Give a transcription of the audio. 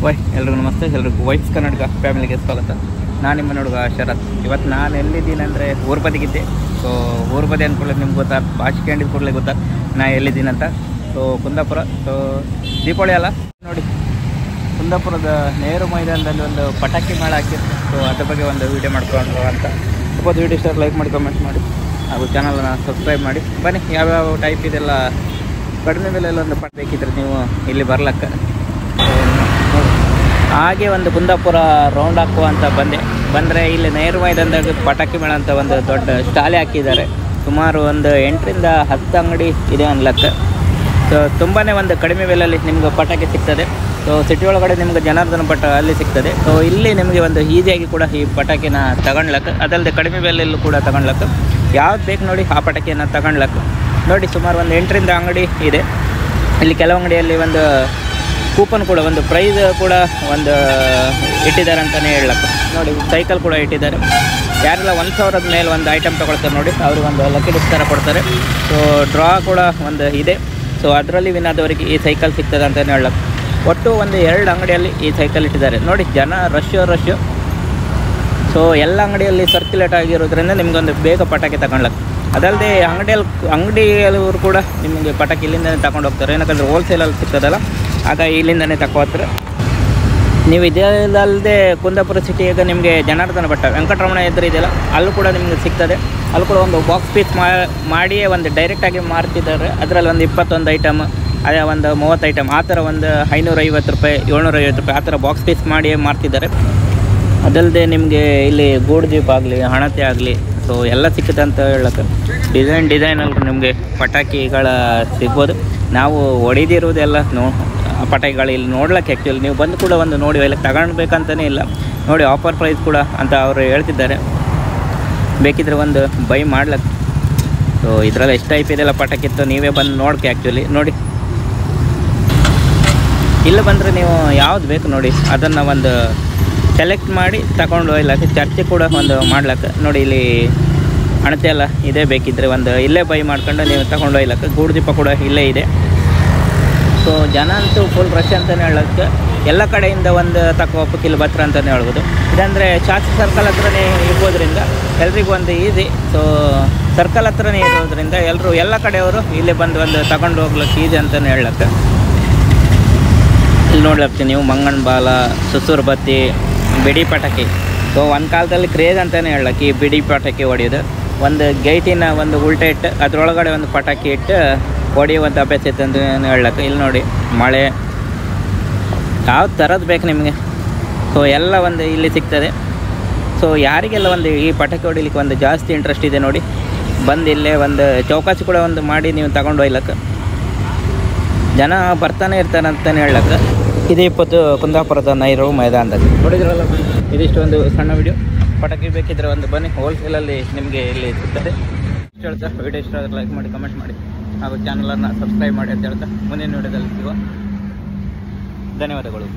ಎಲ್ರಿಗೂ ನಮಸ್ತೆ. ಎಲ್ರಿಗೂ ವೈಫ್ಸ್ ಕರ್ನಾಟಕ ಫ್ಯಾಮಿಲಿಗೆ ಸ್ವಾಗತ. ನಾನು ನಿಮ್ಮ ಹುಡುಗ ಶರತ್. ಇವತ್ತು ನಾನು ಎಲ್ಲಿದ್ದೀನಿ ಅಂದರೆ ಊರ್ಬದಿಗಿದ್ದೆ. ಸೊ ಊರ್ಬದಿ ಅಂದ್ಕೊಳ್ಳಿ ನಿಮ್ಗೆ ಗೊತ್ತಾ, ಭಾಷೆ ಕೇಳಿದ ಕೂಡಲೇ ಗೊತ್ತಾ ನಾ ಎಲ್ಲಿದ್ದೀನಿ ಅಂತ. ಸೊ ಕುಂದಾಪುರ. ಸೊ ದೀಪಾವಳಿ ಅಲ್ಲ ನೋಡಿ, ಕುಂದಾಪುರದ ನೆಹರು ಮೈದಾನದಲ್ಲಿ ಒಂದು ಪಟಾಕಿ ಮೇಳ ಹಾಕಿತ್ತು. ಸೊ ಅದ್ರ ಬಗ್ಗೆ ಒಂದು ವೀಡಿಯೋ ಮಾಡ್ಕೊಂಡು ಅಂತ. ಸ್ವಲ್ಪ ವೀಡಿಯೋ ಇಷ್ಟ ಲೈಕ್ ಮಾಡಿ, ಕಮೆಂಟ್ ಮಾಡಿ, ಹಾಗೂ ಚಾನಲನ್ನು ಸಬ್ಸ್ಕ್ರೈಬ್ ಮಾಡಿ. ಬನ್ನಿ, ಯಾವ್ಯಾವ ಟೈಪ್ ಇದೆಲ್ಲ ಕಡಿಮೆ ಬೆಲೆಯಲ್ಲಿ ಒಂದು ಪಟ ಬೇಕಿದ್ರೆ ನೀವು ಇಲ್ಲಿ ಬರ್ಲಕ್ಕ. ಹಾಗೆ ಒಂದು ಕುಂದಾಪುರ ರೌಂಡ್ ಹಾಕುವ ಅಂತ ಬಂದರೆ ಇಲ್ಲಿ ನೆಹರು ಮೈದಾನದಾಗ ಪಟಾಕಿ ಮೇಳ ಅಂತ ಒಂದು ದೊಡ್ಡ ಸ್ಟಾಲೆ ಹಾಕಿದ್ದಾರೆ. ಸುಮಾರು ಒಂದು 8ರಿಂದ 10 ಅಂಗಡಿ ಇದೆ ಅನ್ಲಕ್ಕ. ಸೊ ತುಂಬಾ ಒಂದು ಕಡಿಮೆ ಬೆಲೆಯಲ್ಲಿ ನಿಮ್ಗೆ ಪಟಾಕಿ ಸಿಗ್ತದೆ. ಸೊ ಸಿಟಿ ಒಳಗಡೆ ನಿಮ್ಗೆ ಜನಾರ್ದನ ಭಟ್ ಅಲ್ಲಿ ಸಿಗ್ತದೆ. ಸೊ ಇಲ್ಲಿ ನಿಮಗೆ ಒಂದು ಈಸಿಯಾಗಿ ಕೂಡ ಈ ಪಟಾಕಿನ ತಗೊಳ್ಲಕ್ಕ, ಅದಲ್ಲದೆ ಕಡಿಮೆ ಬೆಲೆಯಲ್ಲೂ ಕೂಡ ತಗೊಳ್ಲಕ್ಕ. ಯಾವ್ದು ಬೇಕು ನೋಡಿ ಆ ಪಟಾಕಿಯನ್ನು ತಗೊಳ್ಲಕ್ಕ. ನೋಡಿ, ಸುಮಾರು ಒಂದು 8ರಿಂದ ಅಂಗಡಿ ಇದೆ. ಇಲ್ಲಿ ಕೆಲವು ಅಂಗಡಿಯಲ್ಲಿ ಒಂದು ಕೂಪನ್ ಕೂಡ, ಒಂದು ಪ್ರೈಸ್ ಕೂಡ ಒಂದು ಇಟ್ಟಿದ್ದಾರೆ ಅಂತಲೇ ಹೇಳಕ್ಕೆ. ನೋಡಿ, ಸೈಕಲ್ ಕೂಡ ಇಟ್ಟಿದ್ದಾರೆ. ಯಾರೆಲ್ಲ 1000ದ ಮೇಲೆ ಒಂದು ಐಟಮ್ ತೊಗೊಳ್ತಾರೆ ನೋಡಿ, ಅವ್ರಿಗೆ ಒಂದು ಲಕ್ಕಿ ಡಿಸ್ಕ್ ಥರ ಕೊಡ್ತಾರೆ. ಸೊ ಡ್ರಾ ಕೂಡ ಒಂದು ಇದೆ. ಸೊ ಅದರಲ್ಲಿ ವಿನ್ ಆದವರಿಗೆ ಈ ಸೈಕಲ್ ಸಿಗ್ತದೆ ಅಂತಲೇ ಹೇಳಕ್ಕೆ. ಒಟ್ಟು ಒಂದು 2 ಅಂಗಡಿಯಲ್ಲಿ ಈ ಸೈಕಲ್ ಇಟ್ಟಿದ್ದಾರೆ. ನೋಡಿ, ಜನ ರಶ್ಶು. ಸೊ ಎಲ್ಲ ಅಂಗಡಿಯಲ್ಲಿ ಸರ್ಕ್ಯುಲೇಟ್ ಆಗಿರೋದ್ರಿಂದ ನಿಮಗೊಂದು ಬೇಗ ಪಟಾಕಿ ತಗೊಳ್ಲಕ್ಕೆ. ಅದಲ್ಲದೆ ಅಂಗಡಿಯವರು ಕೂಡ ನಿಮಗೆ ಪಟಾಕಿ ಇಲ್ಲಿಂದನೇ ತಗೊಂಡು ಹೋಗ್ತಾರೆ. ಏನಕ್ಕಂದರೆ ಹೋಲ್ಸೇಲಲ್ಲಿ ಸಿಗ್ತದಲ್ಲ, ಆಗ ಇಲ್ಲಿಂದನೇ ತಗೋತಾರೆ ನೀವು. ಇದಲ್ಲದೆ ಕುಂದಾಪುರ ಸಿಟಿಯಾಗ ನಿಮಗೆ ಜನಾರ್ದನ ಭಟ್ ವೆಂಕಟರಮಣ ಎದುರು ಇದೆಯಲ್ಲ, ಅಲ್ಲೂ ಕೂಡ ನಿಮಗೆ ಸಿಗ್ತದೆ. ಅಲ್ಲೂ ಕೂಡ ಒಂದು ಬಾಕ್ಸ್ ಪೀಸ್ ಮಾಡಿಯೇ ಒಂದು ಡೈರೆಕ್ಟಾಗಿ ಮಾರ್ತಿದ್ದಾರೆ. ಅದರಲ್ಲಿ ಒಂದು 21 ಐಟಮ್, ಅದೇ ಒಂದು 30 ಐಟಮ್, ಆ ಥರ ಒಂದು 550 ರೂಪಾಯಿ, 750 ರೂಪಾಯಿ ಆ ಥರ ಬಾಕ್ಸ್ ಪೀಸ್ ಮಾಡಿಯೇ ಮಾರ್ತಿದ್ದಾರೆ. ಅದಲ್ಲದೆ ನಿಮಗೆ ಇಲ್ಲಿ ಗೂಡು ದೀಪ ಆಗಲಿ, ಹಣತೆ ಆಗಲಿ, ಸೊ ಎಲ್ಲ ಸಿಕ್ಕುತ್ತೆ ಅಂತ ಹೇಳಕ್ಕೆ. ಡಿಸೈನಲ್ಲಿ ನಿಮಗೆ ಪಟಾಕಿಗಳ ಸಿಗ್ಬೋದು. ನಾವು ಹೊಡಿದಿರೋದೆಲ್ಲ ಪಟಾಕಿಗಳು ಇಲ್ಲಿ ನೋಡ್ಲಿಕ್ಕೆ. ಆ್ಯಕ್ಚುಲಿ ನೀವು ಬಂದು ಕೂಡ ಒಂದು ನೋಡಿ, ಇಲ್ಲಿ ತಗೊಳ್ಬೇಕಂತಲೇ ಇಲ್ಲ. ನೋಡಿ, ಆಫರ್ ಪ್ರೈಸ್ ಕೂಡ ಅಂತ ಅವರು ಹೇಳ್ತಿದ್ದಾರೆ, ಬೇಕಿದ್ರೆ ಒಂದು ಬೈ ಮಾಡ್ಲಕ್ಕೆ. ಸೊ ಇದರಲ್ಲಿ ಎಷ್ಟು ಟೈಪ್ ಇದೆಲ್ಲ ಪಟಾಕಿತ್ತು, ನೀವೇ ಬಂದು ನೋಡ್ಕೆ. ಆ್ಯಕ್ಚುಲಿ ನೋಡಿ, ಇಲ್ಲಿ ಬಂದರೆ ನೀವು ಯಾವ್ದು ಬೇಕು ನೋಡಿ ಅದನ್ನು ಒಂದು ಸೆಲೆಕ್ಟ್ ಮಾಡಿ ತಗೊಂಡು ಹೋಗ್ಲಕ್ಕೆ. ಚರ್ಚೆ ಕೂಡ ಒಂದು ಮಾಡ್ಲಕ್ಕೆ. ನೋಡಿ, ಇಲ್ಲಿ ಹಣತೆ ಎಲ್ಲ ಇದೇ, ಬೇಕಿದ್ದರೆ ಒಂದು ಇಲ್ಲೇ ಬೈ ಮಾಡ್ಕೊಂಡು ನೀವು ತಗೊಂಡು ಹೋಗ್ಲಕ್ಕೆ. ಗೂಡು ದೀಪ ಕೂಡ ಇಲ್ಲೇ ಇದೆ. ಸೊ ಜನ ಅಂತೂ ಫುಲ್ ರಶ್ ಅಂತಲೇ ಹೇಳೋಕ್ಕೆ. ಎಲ್ಲ ಕಡೆಯಿಂದ ಒಂದು ತಗೋಪಕ್ಕೆ ಇಲ್ಲಿ ಬತ್ರ ಅಂತಲೇ ಹೇಳ್ಬೋದು. ಇದಂದರೆ ಶಾಸ್ತ್ರಿ ಸರ್ಕಲ್ ಹತ್ರನೇ ಇರ್ಬೋದ್ರಿಂದ ಎಲ್ರಿಗೂ ಒಂದು ಈಸಿ. ಸೊ ಸರ್ಕಲ್ ಹತ್ರನೇ ಇರೋದ್ರಿಂದ ಎಲ್ಲ ಕಡೆಯವರು ಇಲ್ಲಿ ಬಂದು ಒಂದು ತಗೊಂಡು ಹೋಗ್ಲಿಕ್ಕೆ ಈಸಿ ಅಂತಲೇ ಹೇಳಕ್ಕೆ. ಇಲ್ಲಿ ನೋಡ್ಲಕ್ಕೆ ನೀವು ಮಂಗನ ಬಾಲ, ಸುಸೂರು ಬತ್ತಿ, ಬಿಡಿ ಪಟಾಕಿ. ಸೊ ಒಂದು ಕಾಲದಲ್ಲಿ ಕ್ರೇಜ್ ಅಂತಲೇ ಹೇಳಕ್ಕೆ ಈ ಬಿಡಿ ಪಟಾಕಿ ಹೊಡೆಯೋದು. ಒಂದು ಗೇಟಿನ ಒಂದು ಉಲ್ಟೆ ಇಟ್ಟು ಅದರೊಳಗಡೆ ಒಂದು ಪಟಾಕಿ ಇಟ್ಟು ಹೊಡೆಯುವಂಥ ಅಭ್ಯಾಸ ಇತ್ತು ಅಂತ ಹೇಳಕ್ಕೆ. ಇಲ್ಲಿ ನೋಡಿ, ಮಳೆ ಯಾವ ಥರದ್ದು ಬೇಕು ನಿಮಗೆ, ಸೊ ಎಲ್ಲ ಒಂದು ಇಲ್ಲಿ ಸಿಗ್ತದೆ. ಸೊ ಯಾರಿಗೆಲ್ಲ ಒಂದು ಈ ಪಟಾಕಿ ಹೊಡಿಲಿಕ್ಕೆ ಒಂದು ಜಾಸ್ತಿ ಇಂಟ್ರೆಸ್ಟ್ ಇದೆ ನೋಡಿ, ಬಂದು ಇಲ್ಲೇ ಒಂದು ಚೌಕಾಸಿ ಕೂಡ ಒಂದು ಮಾಡಿ ನೀವು ತಗೊಂಡು ಹೋಗ್ಲಕ್ಕೆ. ಜನ ಬರ್ತಾನೆ ಇರ್ತಾರೆ ಅಂತಲೇ ಹೇಳಕ್ಕೆ. ಇದು 20 ಕುಂದಾಪುರದ ನೆಹರು ಮೈದಾನದಾಗ ನೋಡಿದ್ರಲ್ಲ. ಇದಿಷ್ಟು ಒಂದು ಸಣ್ಣ ವಿಡಿಯೋ. ಪಟಾಕಿ ಬೇಕಿದ್ರೆ ಒಂದು ಬನ್ನಿ, ಹೋಲ್ಸೇಲಲ್ಲಿ ನಿಮಗೆ ಇಲ್ಲಿ ಸಿಗ್ತದೆ. ಇಷ್ಟು ಹೇಳ್ತಾ ವಿಡಿಯೋ ಇಷ್ಟ ಆದರೆ ಲೈಕ್ ಮಾಡಿ, ಕಮೆಂಟ್ ಮಾಡಿ, ಹಾಗೂ ಚಾನಲನ್ನು ಸಬ್ಸ್ಕ್ರೈಬ್ ಮಾಡಿ ಅಂತ ಹೇಳ್ತಾ ಮುಂದಿನ ವಿಡಿಯೋದಲ್ಲಿ ಸಿಗುವ. ಧನ್ಯವಾದಗಳು.